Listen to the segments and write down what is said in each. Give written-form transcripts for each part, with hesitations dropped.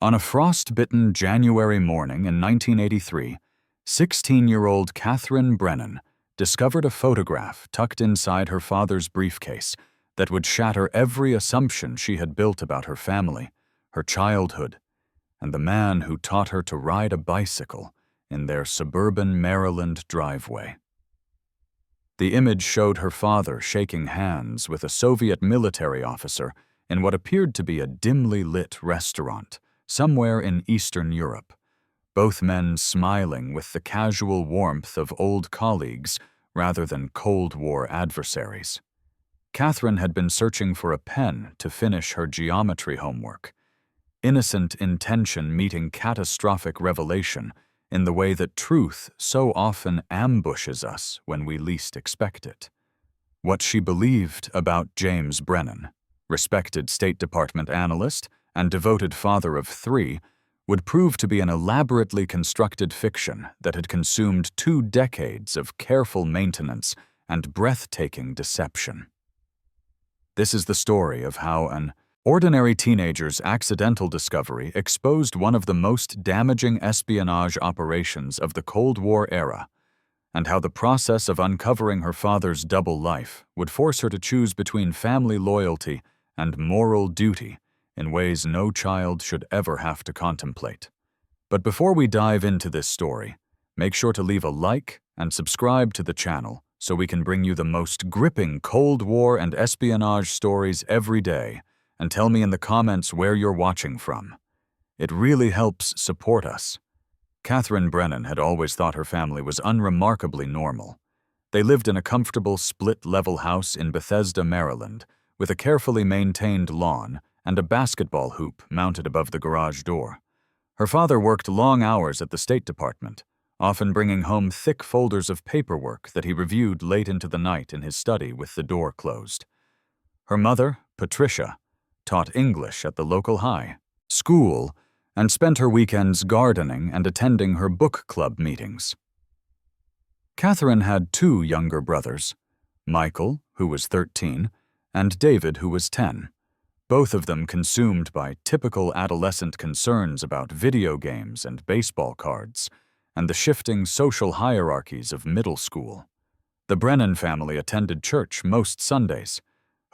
On a frost-bitten January morning in 1983, 16-year-old Catherine Brennan discovered a photograph tucked inside her father's briefcase that would shatter every assumption she had built about her family, her childhood, and the man who taught her to ride a bicycle in their suburban Maryland driveway. The image showed her father shaking hands with a Soviet military officer in what appeared to be a dimly lit restaurant somewhere in Eastern Europe, both men smiling with the casual warmth of old colleagues rather than Cold War adversaries. Catherine had been searching for a pen to finish her geometry homework, innocent intention meeting catastrophic revelation in the way that truth so often ambushes us when we least expect it. What she believed about James Brennan, respected State Department analyst and devoted father of three, would prove to be an elaborately constructed fiction that had consumed 2 decades of careful maintenance and breathtaking deception. This is the story of how an ordinary teenager's accidental discovery exposed one of the most damaging espionage operations of the Cold War era, and how the process of uncovering her father's double life would force her to choose between family loyalty and moral duty in ways no child should ever have to contemplate. But before we dive into this story, make sure to leave a like and subscribe to the channel so we can bring you the most gripping Cold War and espionage stories every day, and tell me in the comments where you're watching from. It really helps support us. Catherine Brennan had always thought her family was unremarkably normal. They lived in a comfortable split-level house in Bethesda, Maryland, with a carefully maintained lawn and a basketball hoop mounted above the garage door. Her father worked long hours at the State Department, often bringing home thick folders of paperwork that he reviewed late into the night in his study with the door closed. Her mother, Patricia, taught English at the local high school and spent her weekends gardening and attending her book club meetings. Catherine had 2 younger brothers, Michael, who was 13, and David, who was 10. Both of them consumed by typical adolescent concerns about video games and baseball cards, and the shifting social hierarchies of middle school. The Brennan family attended church most Sundays,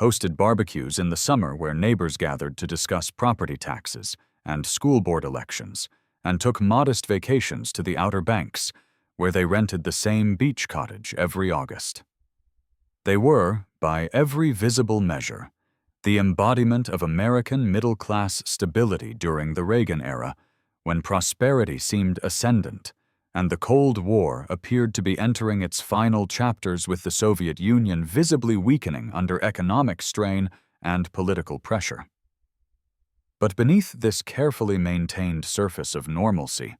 hosted barbecues in the summer where neighbors gathered to discuss property taxes and school board elections, and took modest vacations to the Outer Banks, where they rented the same beach cottage every August. They were, by every visible measure, the embodiment of American middle-class stability during the Reagan era, when prosperity seemed ascendant, and the Cold War appeared to be entering its final chapters with the Soviet Union visibly weakening under economic strain and political pressure. But beneath this carefully maintained surface of normalcy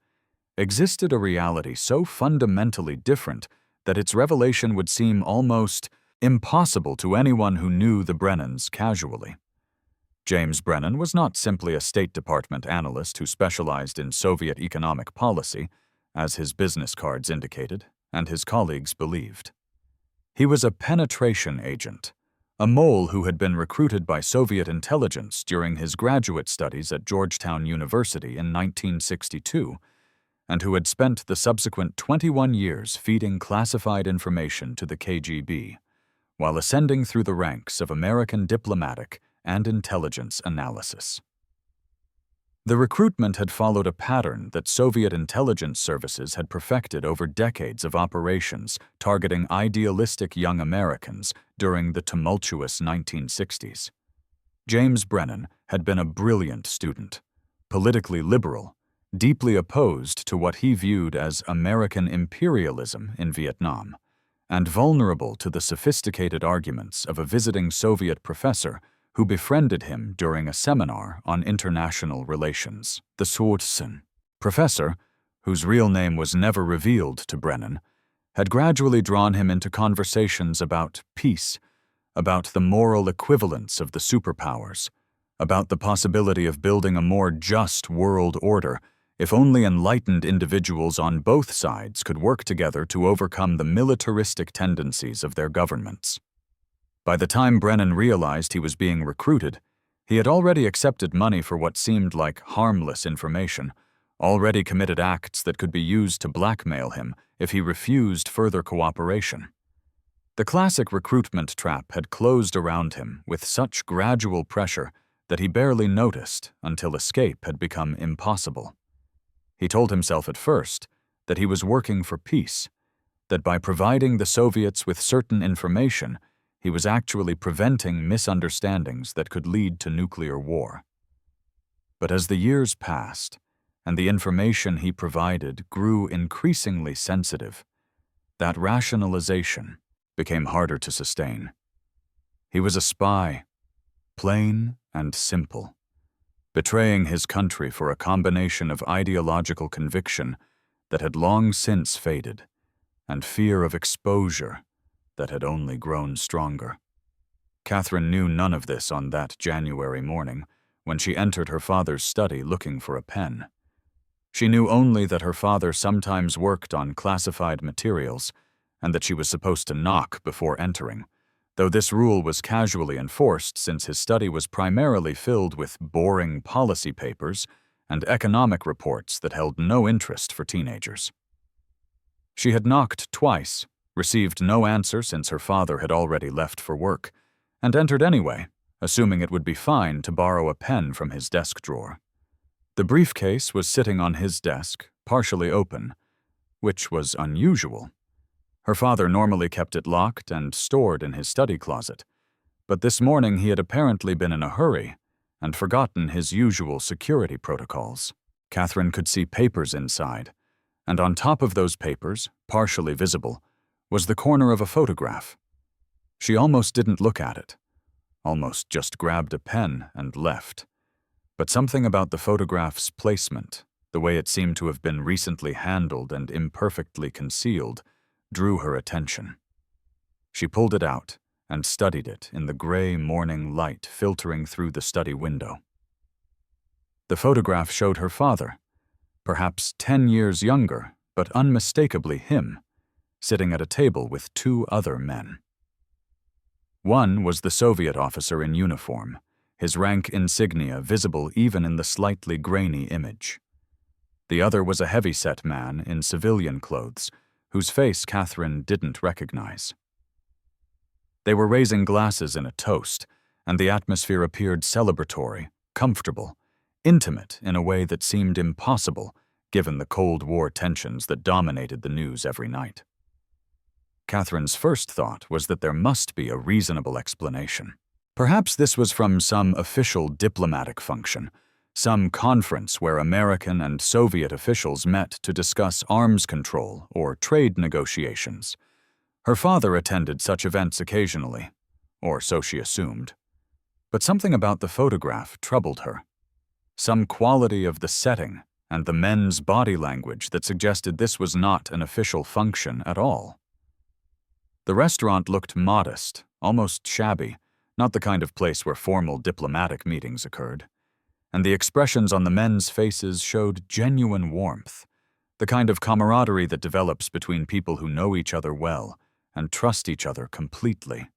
existed a reality so fundamentally different that its revelation would seem almost impossible to anyone who knew the Brennans casually. James Brennan was not simply a State Department analyst who specialized in Soviet economic policy, as his business cards indicated, and his colleagues believed. He was a penetration agent, a mole who had been recruited by Soviet intelligence during his graduate studies at Georgetown University in 1962, and who had spent the subsequent 21 years feeding classified information to the KGB, while ascending through the ranks of American diplomatic and intelligence analysis. The recruitment had followed a pattern that Soviet intelligence services had perfected over decades of operations targeting idealistic young Americans during the tumultuous 1960s. James Brennan had been a brilliant student, politically liberal, deeply opposed to what he viewed as American imperialism in Vietnam, and vulnerable to the sophisticated arguments of a visiting Soviet professor who befriended him during a seminar on international relations. The Swartzen professor, whose real name was never revealed to Brennan, had gradually drawn him into conversations about peace, about the moral equivalence of the superpowers, about the possibility of building a more just world order if only enlightened individuals on both sides could work together to overcome the militaristic tendencies of their governments. By the time Brennan realized he was being recruited, He had already accepted money for what seemed like harmless information, already committed acts that could be used to blackmail him if he refused further cooperation. The classic recruitment trap had closed around him with such gradual pressure that he barely noticed until escape had become impossible. He told himself at first that he was working for peace, that by providing the Soviets with certain information, he was actually preventing misunderstandings that could lead to nuclear war. But as the years passed, and the information he provided grew increasingly sensitive, that rationalization became harder to sustain. He was a spy, plain and simple, betraying his country for a combination of ideological conviction that had long since faded and fear of exposure that had only grown stronger. Catherine knew none of this on that January morning when she entered her father's study looking for a pen. She knew only that her father sometimes worked on classified materials and that she was supposed to knock before entering, though this rule was casually enforced since his study was primarily filled with boring policy papers and economic reports that held no interest for teenagers. She had knocked twice, received no answer since her father had already left for work, and entered anyway, assuming it would be fine to borrow a pen from his desk drawer. The briefcase was sitting on his desk, partially open, which was unusual. Her father normally kept it locked and stored in his study closet, but this morning he had apparently been in a hurry and forgotten his usual security protocols. Catherine could see papers inside, and on top of those papers, partially visible, was the corner of a photograph. She almost didn't look at it, almost just grabbed a pen and left. But something about the photograph's placement, the way it seemed to have been recently handled and imperfectly concealed, drew her attention. She pulled it out and studied it in the gray morning light filtering through the study window. The photograph showed her father, perhaps 10 years younger, but unmistakably him, sitting at a table with two other men. One was the Soviet officer in uniform, his rank insignia visible even in the slightly grainy image. The other was a heavy-set man in civilian clothes, whose face Catherine didn't recognize. They were raising glasses in a toast, and the atmosphere appeared celebratory, comfortable, intimate in a way that seemed impossible given the Cold War tensions that dominated the news every night. Catherine's first thought was that there must be a reasonable explanation. Perhaps this was from some official diplomatic function, some conference where American and Soviet officials met to discuss arms control or trade negotiations. Her father attended such events occasionally, or so she assumed. But something about the photograph troubled her. Some quality of the setting and the men's body language that suggested this was not an official function at all. The restaurant looked modest, almost shabby, not the kind of place where formal diplomatic meetings occurred. And the expressions on the men's faces showed genuine warmth, the kind of camaraderie that develops between people who know each other well and trust each other completely.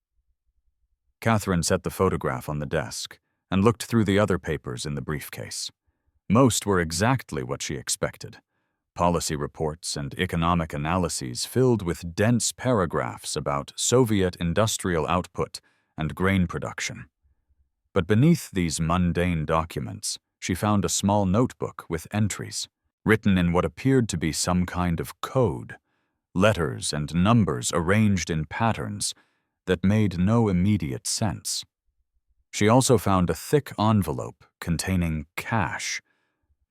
Catherine set the photograph on the desk and looked through the other papers in the briefcase. Most were exactly what she expected. Policy reports and economic analyses filled with dense paragraphs about Soviet industrial output and grain production. But beneath these mundane documents, she found a small notebook with entries, written in what appeared to be some kind of code, letters and numbers arranged in patterns that made no immediate sense. She also found a thick envelope containing cash,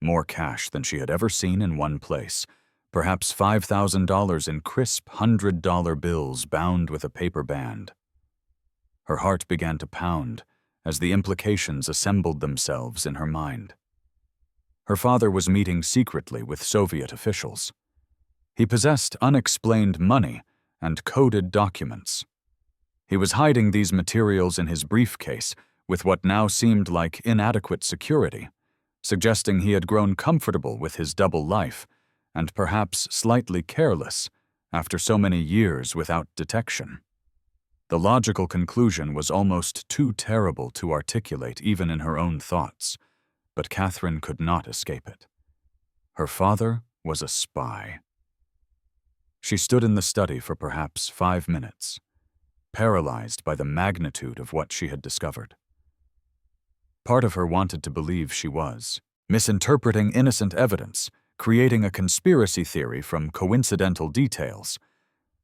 more cash than she had ever seen in one place, perhaps $5,000 in crisp $100 bills bound with a paper band. Her heart began to pound as the implications assembled themselves in her mind. Her father was meeting secretly with Soviet officials. He possessed unexplained money and coded documents. He was hiding these materials in his briefcase with what now seemed like inadequate security, suggesting he had grown comfortable with his double life and perhaps slightly careless after so many years without detection. The logical conclusion was almost too terrible to articulate even in her own thoughts, but Catherine could not escape it. Her father was a spy. She stood in the study for perhaps 5 minutes, paralyzed by the magnitude of what she had discovered. Part of her wanted to believe she was, misinterpreting innocent evidence, creating a conspiracy theory from coincidental details.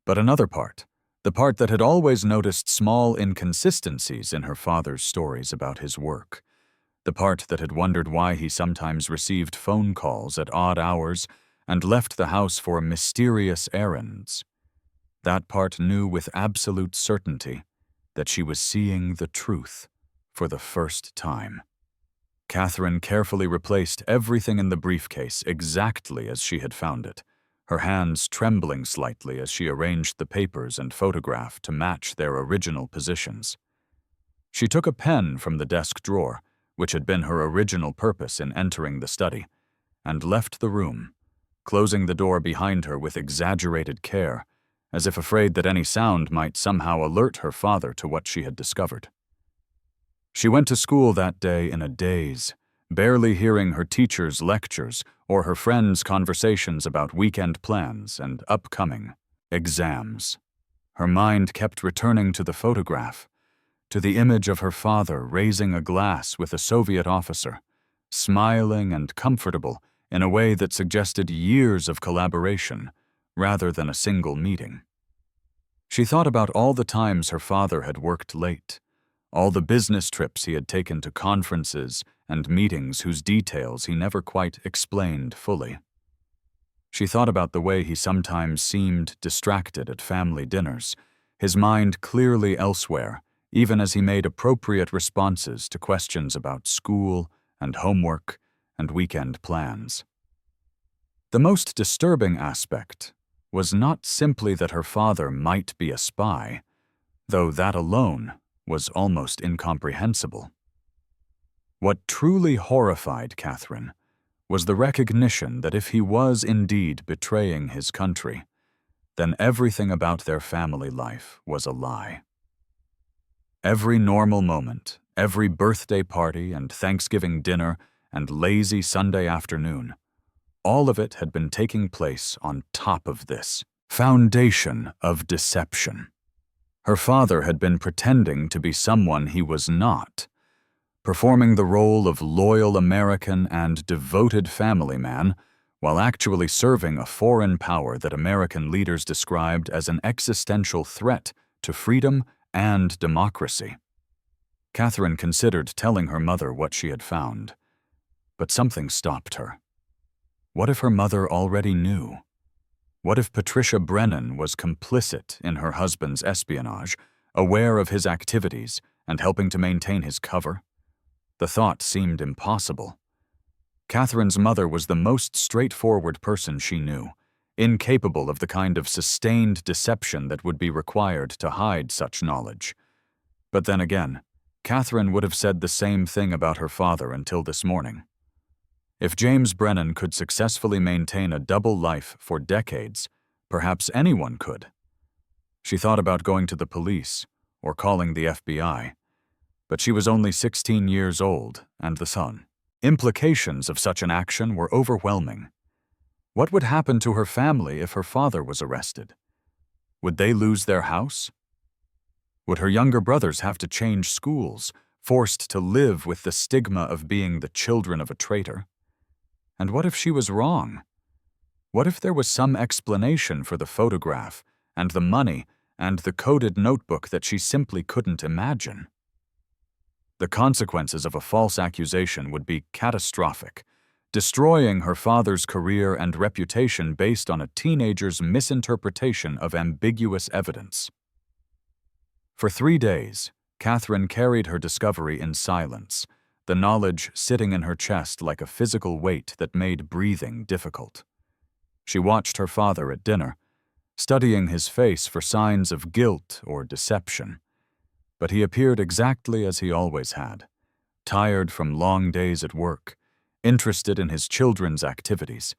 But another part, the part that had always noticed small inconsistencies in her father's stories about his work, the part that had wondered why he sometimes received phone calls at odd hours and left the house for mysterious errands. That part knew with absolute certainty that she was seeing the truth for the first time. Catherine carefully replaced everything in the briefcase exactly as she had found it, her hands trembling slightly as she arranged the papers and photograph to match their original positions. She took a pen from the desk drawer, which had been her original purpose in entering the study, and left the room, closing the door behind her with exaggerated care, as if afraid that any sound might somehow alert her father to what she had discovered. She went to school that day in a daze, barely hearing her teacher's lectures or her friends' conversations about weekend plans and upcoming exams. Her mind kept returning to the photograph, to the image of her father raising a glass with a Soviet officer, smiling and comfortable in a way that suggested years of collaboration rather than a single meeting. She thought about all the times her father had worked late, all the business trips he had taken to conferences and meetings whose details he never quite explained fully. She thought about the way he sometimes seemed distracted at family dinners, his mind clearly elsewhere, even as he made appropriate responses to questions about school and homework and weekend plans. The most disturbing aspect was not simply that her father might be a spy, though that alone was almost incomprehensible. What truly horrified Catherine was the recognition that if he was indeed betraying his country, then everything about their family life was a lie. Every normal moment, every birthday party and Thanksgiving dinner and lazy Sunday afternoon, all of it had been taking place on top of this foundation of deception. Her father had been pretending to be someone he was not, performing the role of loyal American and devoted family man while actually serving a foreign power that American leaders described as an existential threat to freedom and democracy. Catherine considered telling her mother what she had found, but something stopped her. What if her mother already knew? What if Patricia Brennan was complicit in her husband's espionage, aware of his activities and helping to maintain his cover? The thought seemed impossible. Catherine's mother was the most straightforward person she knew, incapable of the kind of sustained deception that would be required to hide such knowledge. But then again, Catherine would have said the same thing about her father until this morning. If James Brennan could successfully maintain a double life for decades, perhaps anyone could. She thought about going to the police or calling the FBI, but she was only 16 years old and the son. Implications of such an action were overwhelming. What would happen to her family if her father was arrested? Would they lose their house? Would her younger brothers have to change schools, forced to live with the stigma of being the children of a traitor? And what if she was wrong? What if there was some explanation for the photograph and the money and the coded notebook that she simply couldn't imagine? The consequences of a false accusation would be catastrophic, destroying her father's career and reputation based on a teenager's misinterpretation of ambiguous evidence. For 3 days, Catherine carried her discovery in silence, the knowledge sitting in her chest like a physical weight that made breathing difficult. She watched her father at dinner, studying his face for signs of guilt or deception. But he appeared exactly as he always had, tired from long days at work, interested in his children's activities,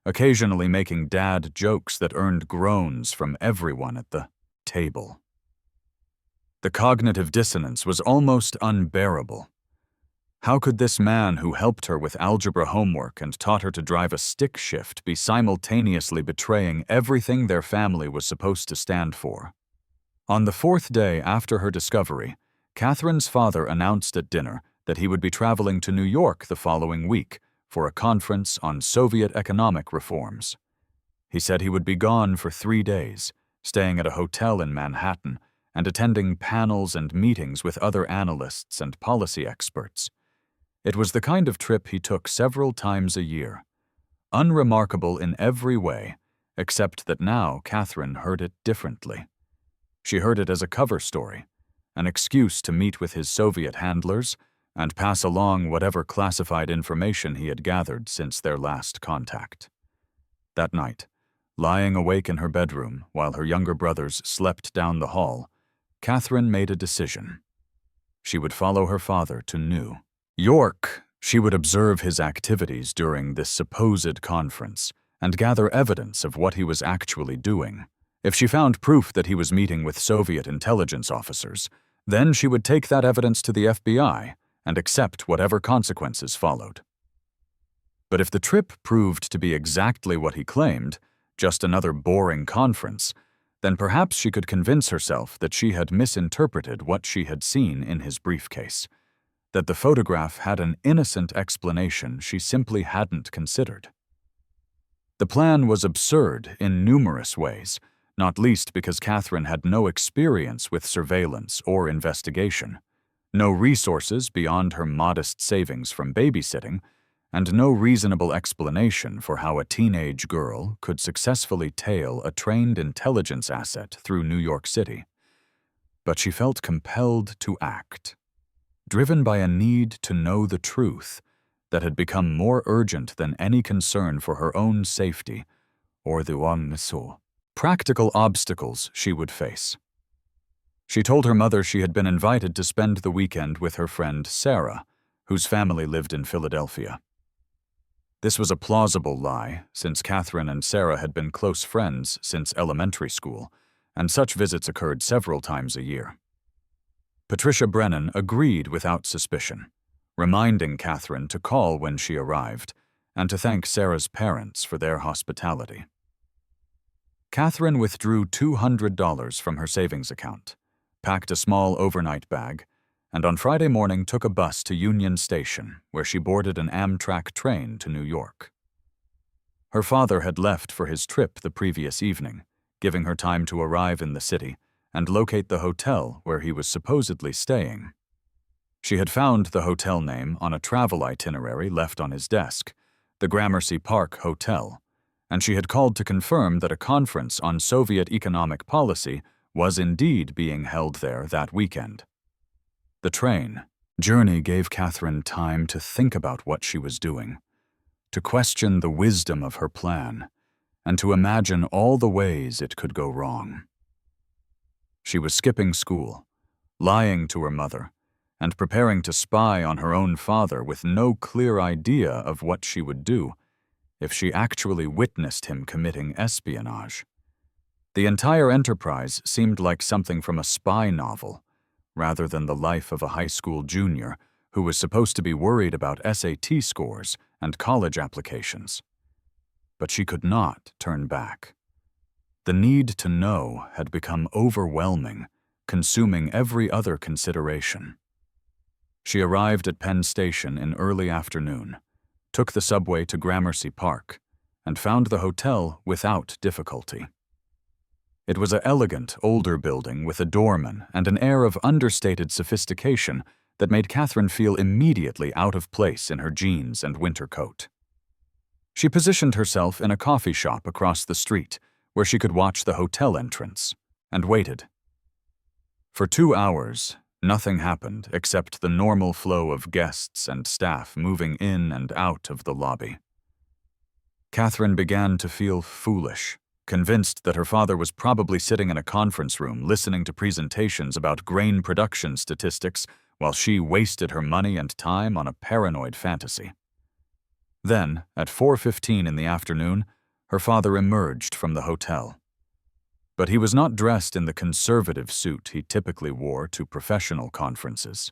occasionally making dad jokes that earned groans from everyone at the table. The cognitive dissonance was almost unbearable. How could this man who helped her with algebra homework and taught her to drive a stick shift be simultaneously betraying everything their family was supposed to stand for? On the fourth day after her discovery, Catherine's father announced at dinner that he would be traveling to New York the following week for a conference on Soviet economic reforms. He said he would be gone for 3 days, staying at a hotel in Manhattan and attending panels and meetings with other analysts and policy experts. It was the kind of trip he took several times a year, unremarkable in every way, except that now Catherine heard it differently. She heard it as a cover story, an excuse to meet with his Soviet handlers and pass along whatever classified information he had gathered since their last contact. That night, lying awake in her bedroom while her younger brothers slept down the hall, Catherine made a decision. She would follow her father to New York. She would observe his activities during this supposed conference and gather evidence of what he was actually doing. If she found proof that he was meeting with Soviet intelligence officers, then she would take that evidence to the FBI and accept whatever consequences followed. But if the trip proved to be exactly what he claimed, just another boring conference, then perhaps she could convince herself that she had misinterpreted what she had seen in his briefcase, that the photograph had an innocent explanation she simply hadn't considered. The plan was absurd in numerous ways, not least because Catherine had no experience with surveillance or investigation, no resources beyond her modest savings from babysitting, and no reasonable explanation for how a teenage girl could successfully tail a trained intelligence asset through New York City. But she felt compelled to act, driven by a need to know the truth that had become more urgent than any concern for her own safety or the practical obstacles she would face. She told her mother she had been invited to spend the weekend with her friend Sarah, whose family lived in Philadelphia. This was a plausible lie, since Catherine and Sarah had been close friends since elementary school, and such visits occurred several times a year. Patricia Brennan agreed without suspicion, reminding Catherine to call when she arrived and to thank Sarah's parents for their hospitality. Catherine withdrew $200 from her savings account, packed a small overnight bag, and on Friday morning took a bus to Union Station, where she boarded an Amtrak train to New York. Her father had left for his trip the previous evening, giving her time to arrive in the city and locate the hotel where he was supposedly staying. She had found the hotel name on a travel itinerary left on his desk, the Gramercy Park Hotel, and she had called to confirm that a conference on Soviet economic policy was indeed being held there that weekend. The train journey gave Catherine time to think about what she was doing, to question the wisdom of her plan, and to imagine all the ways it could go wrong. She was skipping school, lying to her mother, and preparing to spy on her own father with no clear idea of what she would do if she actually witnessed him committing espionage. The entire enterprise seemed like something from a spy novel, rather than the life of a high school junior who was supposed to be worried about SAT scores and college applications. But she could not turn back. The need to know had become overwhelming, consuming every other consideration. She arrived at Penn Station in early afternoon, took the subway to Gramercy Park, and found the hotel without difficulty. It was an elegant, older building with a doorman and an air of understated sophistication that made Catherine feel immediately out of place in her jeans and winter coat. She positioned herself in a coffee shop across the street where she could watch the hotel entrance, and waited. For 2 hours, nothing happened except the normal flow of guests and staff moving in and out of the lobby. Catherine began to feel foolish, convinced that her father was probably sitting in a conference room listening to presentations about grain production statistics while she wasted her money and time on a paranoid fantasy. Then, at 4:15 in the afternoon, her father emerged from the hotel. But he was not dressed in the conservative suit he typically wore to professional conferences.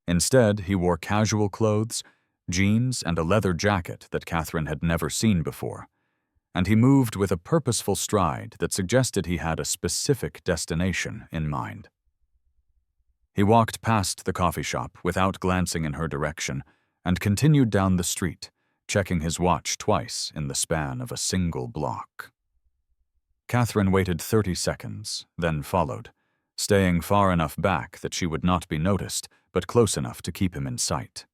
Instead, he wore casual clothes, jeans, and a leather jacket that Catherine had never seen before, and he moved with a purposeful stride that suggested he had a specific destination in mind. He walked past the coffee shop without glancing in her direction and continued down the street, checking his watch twice in the span of a single block. Catherine waited 30 seconds, then followed, staying far enough back that she would not be noticed, but close enough to keep him in sight.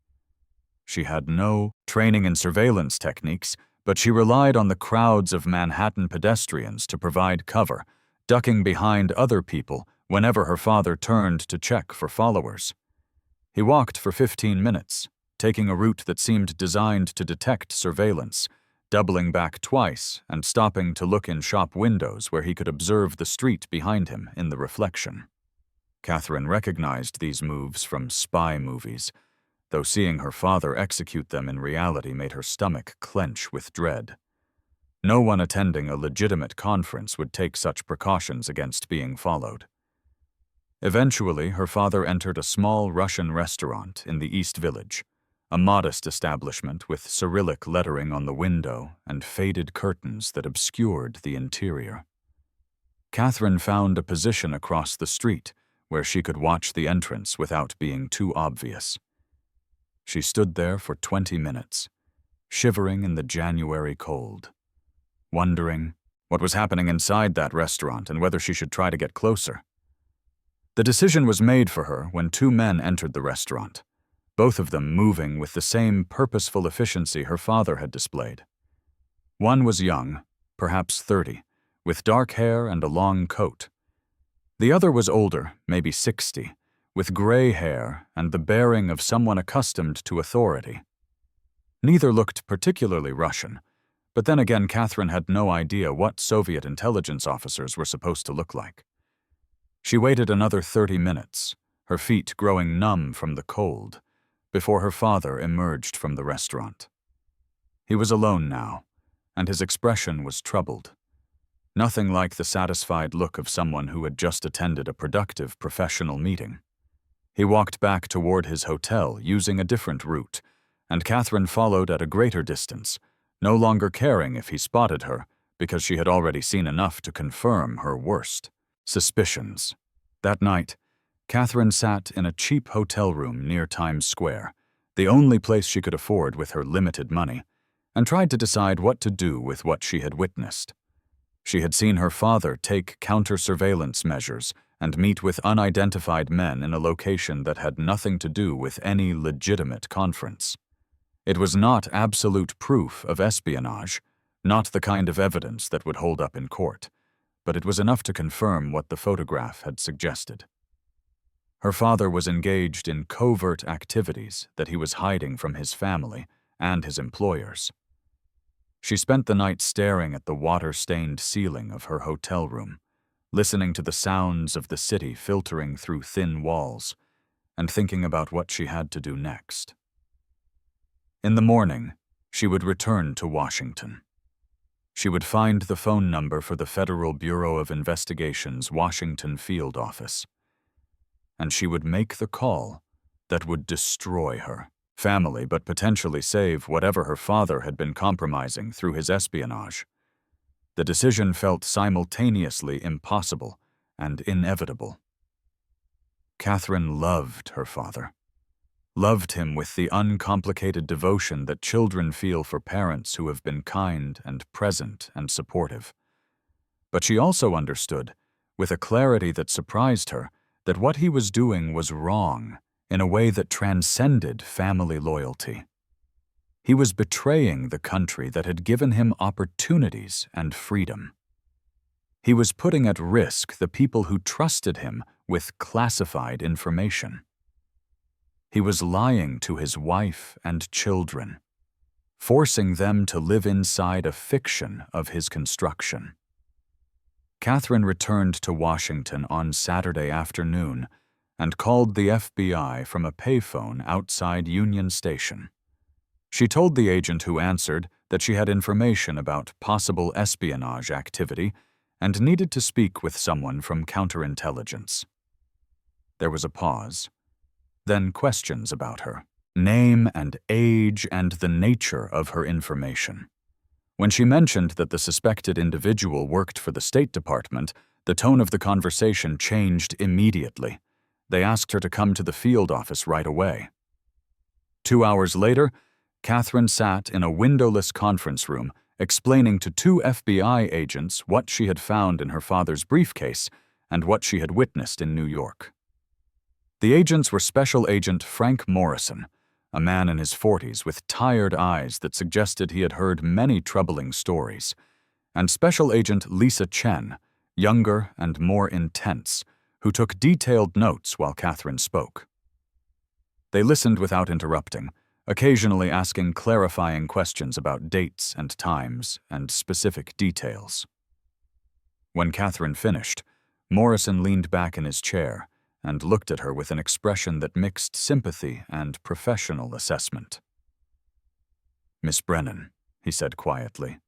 She had no training in surveillance techniques, but she relied on the crowds of Manhattan pedestrians to provide cover, ducking behind other people whenever her father turned to check for followers. He walked for 15 minutes, taking a route that seemed designed to detect surveillance, doubling back twice and stopping to look in shop windows where he could observe the street behind him in the reflection. Catherine recognized these moves from spy movies, though seeing her father execute them in reality made her stomach clench with dread. No one attending a legitimate conference would take such precautions against being followed. Eventually, her father entered a small Russian restaurant in the East Village, a modest establishment with Cyrillic lettering on the window and faded curtains that obscured the interior. Catherine found a position across the street where she could watch the entrance without being too obvious. She stood there for 20 minutes, shivering in the January cold, wondering what was happening inside that restaurant and whether she should try to get closer. The decision was made for her when two men entered the restaurant, both of them moving with the same purposeful efficiency her father had displayed. One was young, perhaps 30, with dark hair and a long coat. The other was older, maybe 60, with gray hair and the bearing of someone accustomed to authority. Neither looked particularly Russian, but then again Catherine had no idea what Soviet intelligence officers were supposed to look like. She waited another 30 minutes, her feet growing numb from the cold, before her father emerged from the restaurant. He was alone now, and his expression was troubled. Nothing like the satisfied look of someone who had just attended a productive professional meeting. He walked back toward his hotel using a different route, and Catherine followed at a greater distance, no longer caring if he spotted her because she had already seen enough to confirm her worst suspicions. That night, Catherine sat in a cheap hotel room near Times Square, the only place she could afford with her limited money, and tried to decide what to do with what she had witnessed. She had seen her father take counter-surveillance measures and meet with unidentified men in a location that had nothing to do with any legitimate conference. It was not absolute proof of espionage, not the kind of evidence that would hold up in court, but it was enough to confirm what the photograph had suggested. Her father was engaged in covert activities that he was hiding from his family and his employers. She spent the night staring at the water-stained ceiling of her hotel room, listening to the sounds of the city filtering through thin walls, and thinking about what she had to do next. In the morning, she would return to Washington. She would find the phone number for the Federal Bureau of Investigation's Washington field office, and she would make the call that would destroy her family but potentially save whatever her father had been compromising through his espionage. The decision felt simultaneously impossible and inevitable. Catherine loved her father, loved him with the uncomplicated devotion that children feel for parents who have been kind and present and supportive. But she also understood, with a clarity that surprised her, that what he was doing was wrong in a way that transcended family loyalty. He was betraying the country that had given him opportunities and freedom. He was putting at risk the people who trusted him with classified information. He was lying to his wife and children, forcing them to live inside a fiction of his construction. Catherine returned to Washington on Saturday afternoon and called the FBI from a payphone outside Union Station. She told the agent who answered that she had information about possible espionage activity and needed to speak with someone from counterintelligence. There was a pause, then questions about her, name and age and the nature of her information. When she mentioned that the suspected individual worked for the State Department, the tone of the conversation changed immediately. They asked her to come to the field office right away. 2 hours later, Catherine sat in a windowless conference room explaining to 2 FBI agents what she had found in her father's briefcase and what she had witnessed in New York. The agents were Special Agent Frank Morrison, a man in his 40s with tired eyes that suggested he had heard many troubling stories, and Special Agent Lisa Chen, younger and more intense, who took detailed notes while Catherine spoke. They listened without interrupting, occasionally asking clarifying questions about dates and times and specific details. When Catherine finished, Morrison leaned back in his chair and looked at her with an expression that mixed sympathy and professional assessment. "Miss Brennan," he said quietly,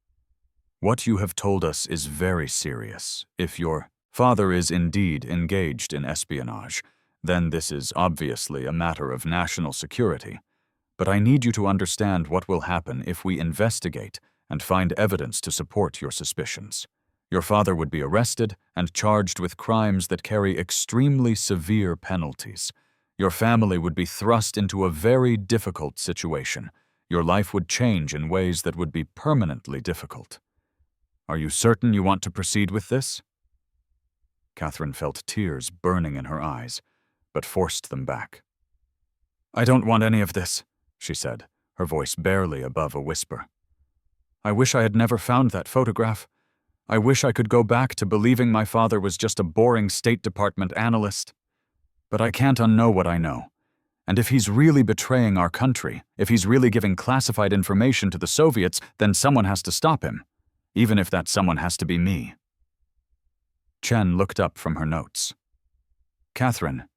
"what you have told us is very serious. If your father is indeed engaged in espionage, then this is obviously a matter of national security. But I need you to understand what will happen if we investigate and find evidence to support your suspicions. Your father would be arrested and charged with crimes that carry extremely severe penalties. Your family would be thrust into a very difficult situation. Your life would change in ways that would be permanently difficult. Are you certain you want to proceed with this?" Catherine felt tears burning in her eyes, but forced them back. "I don't want any of this," she said, her voice barely above a whisper. "I wish I had never found that photograph. I wish I could go back to believing my father was just a boring State Department analyst. But I can't unknow what I know. And if he's really betraying our country, if he's really giving classified information to the Soviets, then someone has to stop him, even if that someone has to be me." Chen looked up from her notes. "Catherine,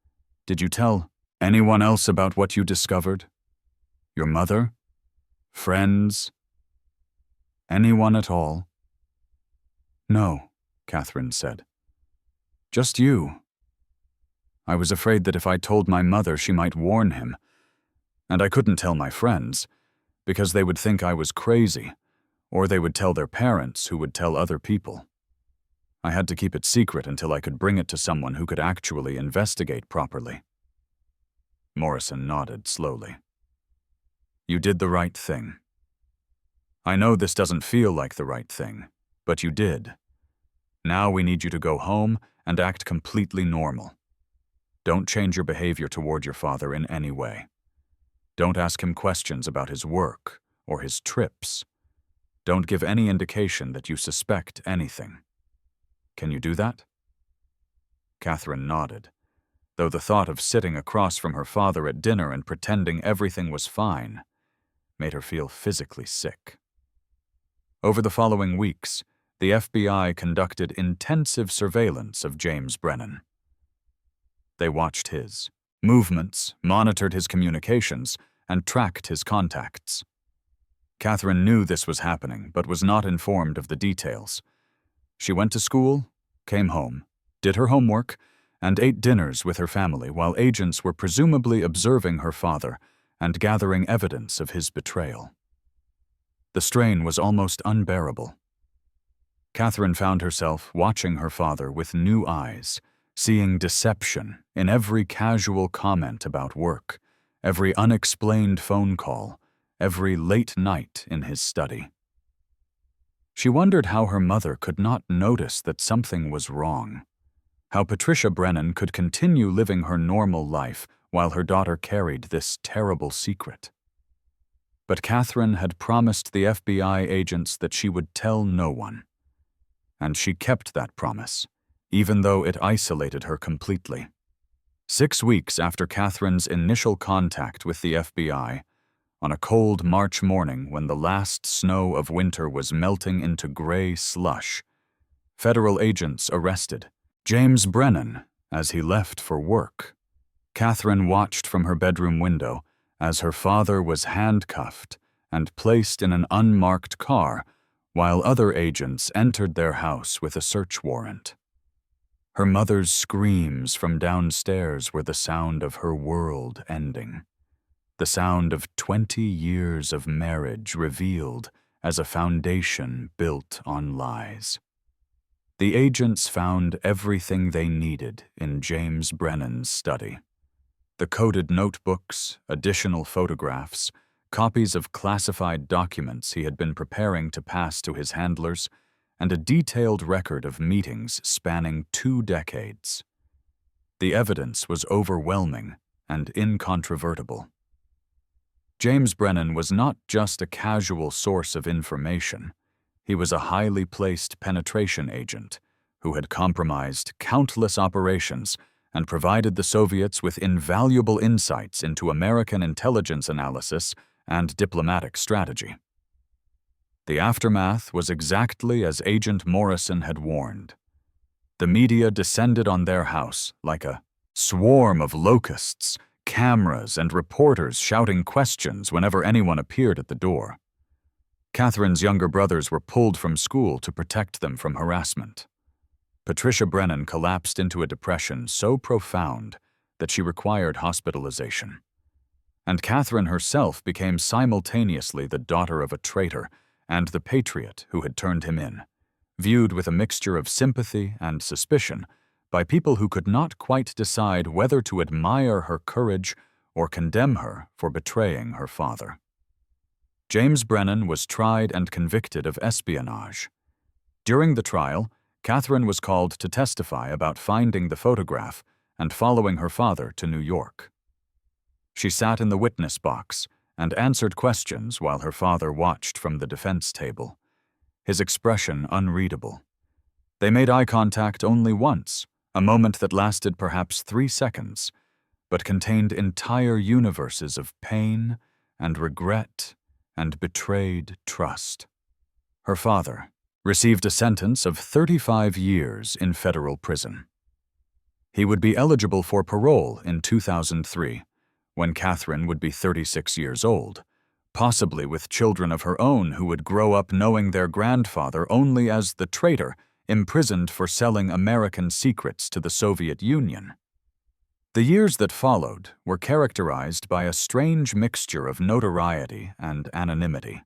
did you tell anyone else about what you discovered? Your mother? Friends? Anyone at all?" "No," Catherine said. "Just you. I was afraid that if I told my mother, she might warn him. And I couldn't tell my friends, because they would think I was crazy, or they would tell their parents, who would tell other people. I had to keep it secret until I could bring it to someone who could actually investigate properly." Morrison nodded slowly. "You did the right thing. I know this doesn't feel like the right thing, but you did. Now we need you to go home and act completely normal. Don't change your behavior toward your father in any way. Don't ask him questions about his work or his trips. Don't give any indication that you suspect anything. Can you do that?" Catherine nodded, though the thought of sitting across from her father at dinner and pretending everything was fine made her feel physically sick. Over the following weeks, the FBI conducted intensive surveillance of James Brennan. They watched his movements, monitored his communications, and tracked his contacts. Catherine knew this was happening, but was not informed of the details. She went to school, came home, did her homework, and ate dinners with her family while agents were presumably observing her father and gathering evidence of his betrayal. The strain was almost unbearable. Catherine found herself watching her father with new eyes, seeing deception in every casual comment about work, every unexplained phone call, every late night in his study. She wondered how her mother could not notice that something was wrong, how Patricia Brennan could continue living her normal life while her daughter carried this terrible secret. But Catherine had promised the FBI agents that she would tell no one. And she kept that promise, even though it isolated her completely. 6 weeks after Catherine's initial contact with the FBI, on a cold March morning when the last snow of winter was melting into gray slush, federal agents arrested James Brennan as he left for work. Catherine watched from her bedroom window as her father was handcuffed and placed in an unmarked car while other agents entered their house with a search warrant. Her mother's screams from downstairs were the sound of her world ending, the sound of 20 years of marriage revealed as a foundation built on lies. The agents found everything they needed in James Brennan's study. The coded notebooks, additional photographs, copies of classified documents he had been preparing to pass to his handlers, and a detailed record of meetings spanning 2 decades. The evidence was overwhelming and incontrovertible. James Brennan was not just a casual source of information. He was a highly placed penetration agent who had compromised countless operations and provided the Soviets with invaluable insights into American intelligence analysis and diplomatic strategy. The aftermath was exactly as Agent Morrison had warned. The media descended on their house like a swarm of locusts, cameras and reporters shouting questions whenever anyone appeared at the door. Catherine's younger brothers were pulled from school to protect them from harassment. Patricia Brennan collapsed into a depression so profound that she required hospitalization. And Catherine herself became simultaneously the daughter of a traitor and the patriot who had turned him in, viewed with a mixture of sympathy and suspicion by people who could not quite decide whether to admire her courage or condemn her for betraying her father. James Brennan was tried and convicted of espionage. During the trial, Catherine was called to testify about finding the photograph and following her father to New York. She sat in the witness box and answered questions while her father watched from the defense table, his expression unreadable. They made eye contact only once, a moment that lasted perhaps 3 seconds, but contained entire universes of pain and regret and betrayed trust. Her father received a sentence of 35 years in federal prison. He would be eligible for parole in 2003, when Catherine would be 36 years old, possibly with children of her own who would grow up knowing their grandfather only as the traitor imprisoned for selling American secrets to the Soviet Union. The years that followed were characterized by a strange mixture of notoriety and anonymity.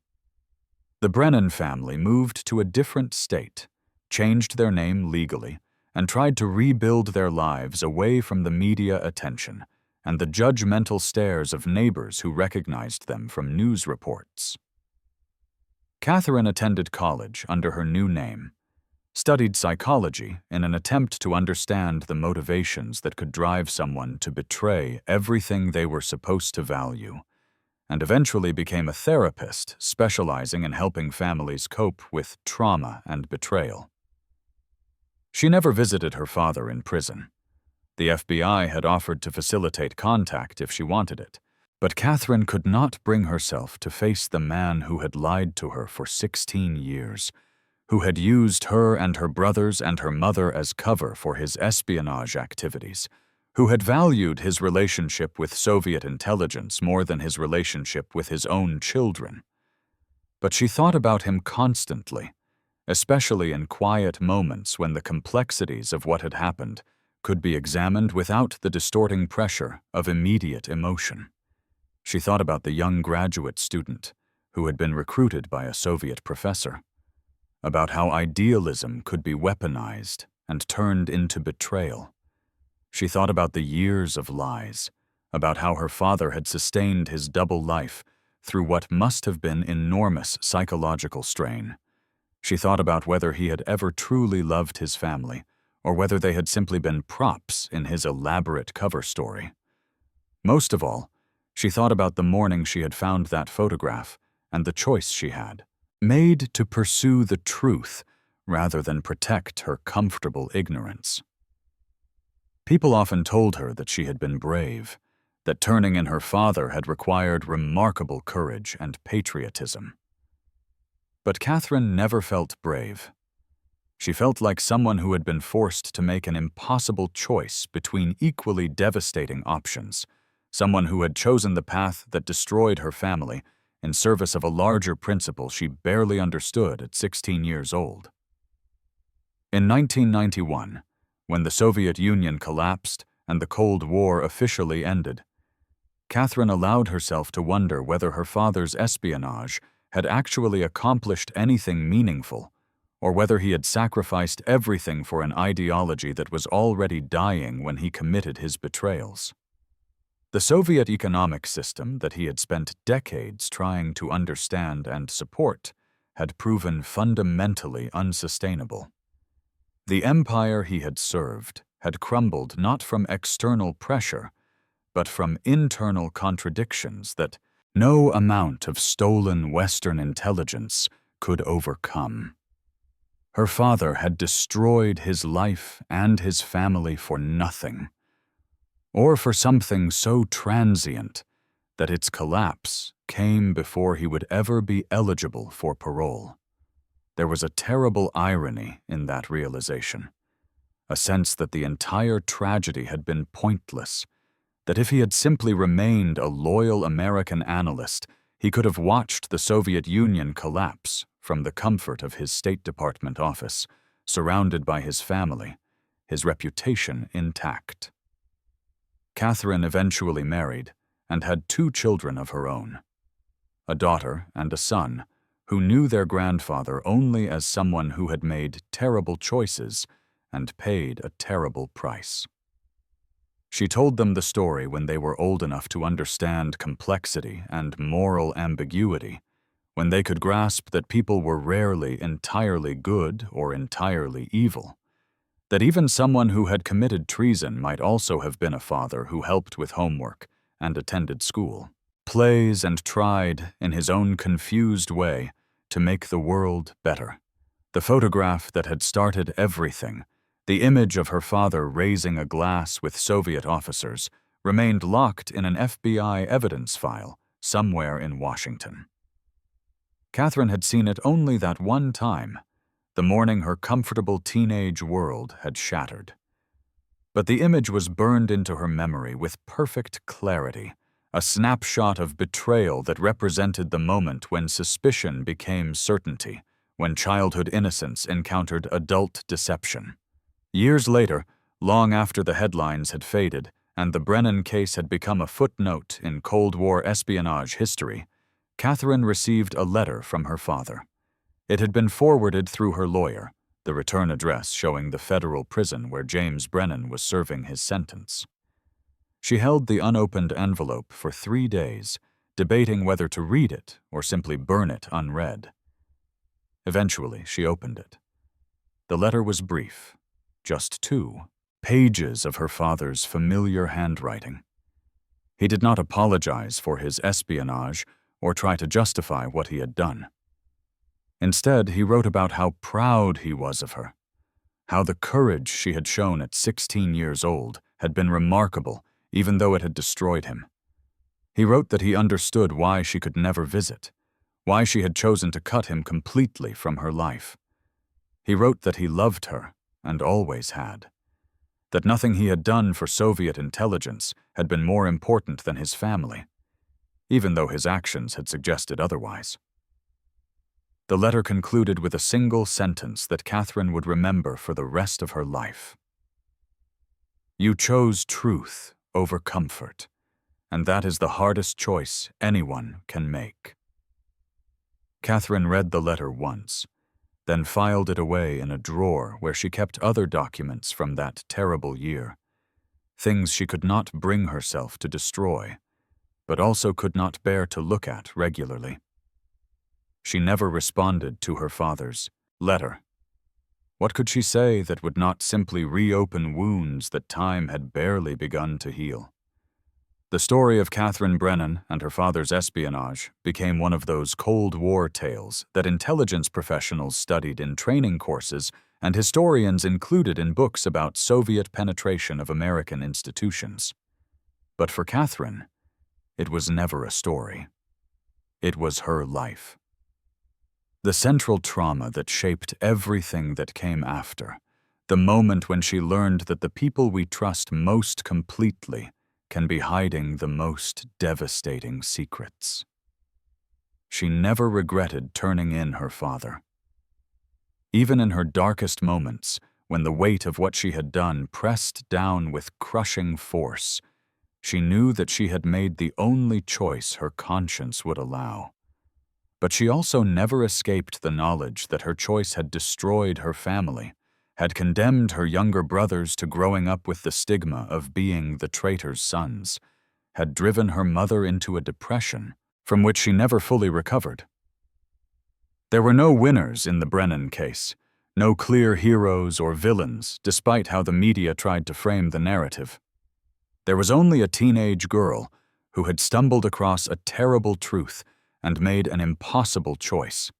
The Brennan family moved to a different state, changed their name legally, and tried to rebuild their lives away from the media attention and the judgmental stares of neighbors who recognized them from news reports. Catherine attended college under her new name, studied psychology in an attempt to understand the motivations that could drive someone to betray everything they were supposed to value, and eventually became a therapist specializing in helping families cope with trauma and betrayal. She never visited her father in prison. The FBI had offered to facilitate contact if she wanted it, but Catherine could not bring herself to face the man who had lied to her for 16 years, who had used her and her brothers and her mother as cover for his espionage activities, who had valued his relationship with Soviet intelligence more than his relationship with his own children. But she thought about him constantly, especially in quiet moments when the complexities of what had happened could be examined without the distorting pressure of immediate emotion. She thought about the young graduate student who had been recruited by a Soviet professor, about how idealism could be weaponized and turned into betrayal. She thought about the years of lies, about how her father had sustained his double life through what must have been enormous psychological strain. She thought about whether he had ever truly loved his family, or whether they had simply been props in his elaborate cover story. Most of all, she thought about the morning she had found that photograph and the choice she had, made to pursue the truth rather than protect her comfortable ignorance. People often told her that she had been brave, that turning in her father had required remarkable courage and patriotism. But Catherine never felt brave. She felt like someone who had been forced to make an impossible choice between equally devastating options, someone who had chosen the path that destroyed her family in service of a larger principle she barely understood at 16 years old. In 1991, when the Soviet Union collapsed and the Cold War officially ended, Catherine allowed herself to wonder whether her father's espionage had actually accomplished anything meaningful, or whether he had sacrificed everything for an ideology that was already dying when he committed his betrayals. The Soviet economic system that he had spent decades trying to understand and support had proven fundamentally unsustainable. The empire he had served had crumbled not from external pressure, but from internal contradictions that no amount of stolen Western intelligence could overcome. Her father had destroyed his life and his family for nothing, or for something so transient that its collapse came before he would ever be eligible for parole. There was a terrible irony in that realization, a sense that the entire tragedy had been pointless, that if he had simply remained a loyal American analyst, he could have watched the Soviet Union collapse from the comfort of his State Department office, surrounded by his family, his reputation intact. Catherine eventually married and had 2 children of her own, a daughter and a son who knew their grandfather only as someone who had made terrible choices and paid a terrible price. She told them the story when they were old enough to understand complexity and moral ambiguity, when they could grasp that people were rarely entirely good or entirely evil, that even someone who had committed treason might also have been a father who helped with homework and attended school, plays and tried, in his own confused way, to make the world better. The photograph that had started everything, the image of her father raising a glass with Soviet officers, remained locked in an FBI evidence file somewhere in Washington. Catherine had seen it only that one time, the morning her comfortable teenage world had shattered. But the image was burned into her memory with perfect clarity, a snapshot of betrayal that represented the moment when suspicion became certainty, when childhood innocence encountered adult deception. Years later, long after the headlines had faded and the Brennan case had become a footnote in Cold War espionage history, Catherine received a letter from her father. It had been forwarded through her lawyer, the return address showing the federal prison where James Brennan was serving his sentence. She held the unopened envelope for 3 days, debating whether to read it or simply burn it unread. Eventually, she opened it. The letter was brief, just 2 pages of her father's familiar handwriting. He did not apologize for his espionage or try to justify what he had done. Instead, he wrote about how proud he was of her, how the courage she had shown at 16 years old had been remarkable even though it had destroyed him. He wrote that he understood why she could never visit, why she had chosen to cut him completely from her life. He wrote that he loved her and always had, that nothing he had done for Soviet intelligence had been more important than his family, even though his actions had suggested otherwise. The letter concluded with a single sentence that Catherine would remember for the rest of her life. "You chose truth over comfort, and that is the hardest choice anyone can make." Catherine read the letter once, then filed it away in a drawer where she kept other documents from that terrible year, things she could not bring herself to destroy, but also could not bear to look at regularly. She never responded to her father's letter. What could she say that would not simply reopen wounds that time had barely begun to heal? The story of Catherine Brennan and her father's espionage became one of those Cold War tales that intelligence professionals studied in training courses and historians included in books about Soviet penetration of American institutions. But for Catherine, it was never a story. It was her life. The central trauma that shaped everything that came after, the moment when she learned that the people we trust most completely can be hiding the most devastating secrets. she never regretted turning in her father. Even in her darkest moments, when the weight of what she had done pressed down with crushing force, she knew that she had made the only choice her conscience would allow. But she also never escaped the knowledge that her choice had destroyed her family, had condemned her younger brothers to growing up with the stigma of being the traitor's sons, had driven her mother into a depression from which she never fully recovered. There were no winners in the Brennan case, no clear heroes or villains, despite how the media tried to frame the narrative. There was only a teenage girl who had stumbled across a terrible truth and made an impossible choice,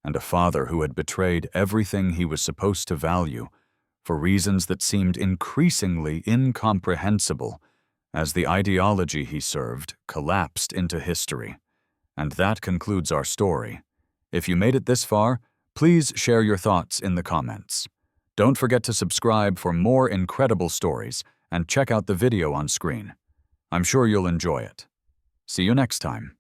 and a father who had betrayed everything he was supposed to value for reasons that seemed increasingly incomprehensible as the ideology he served collapsed into history. And that concludes our story. If you made it this far, please share your thoughts in the comments. Don't forget to subscribe for more incredible stories and check out the video on screen. I'm sure you'll enjoy it. See you next time.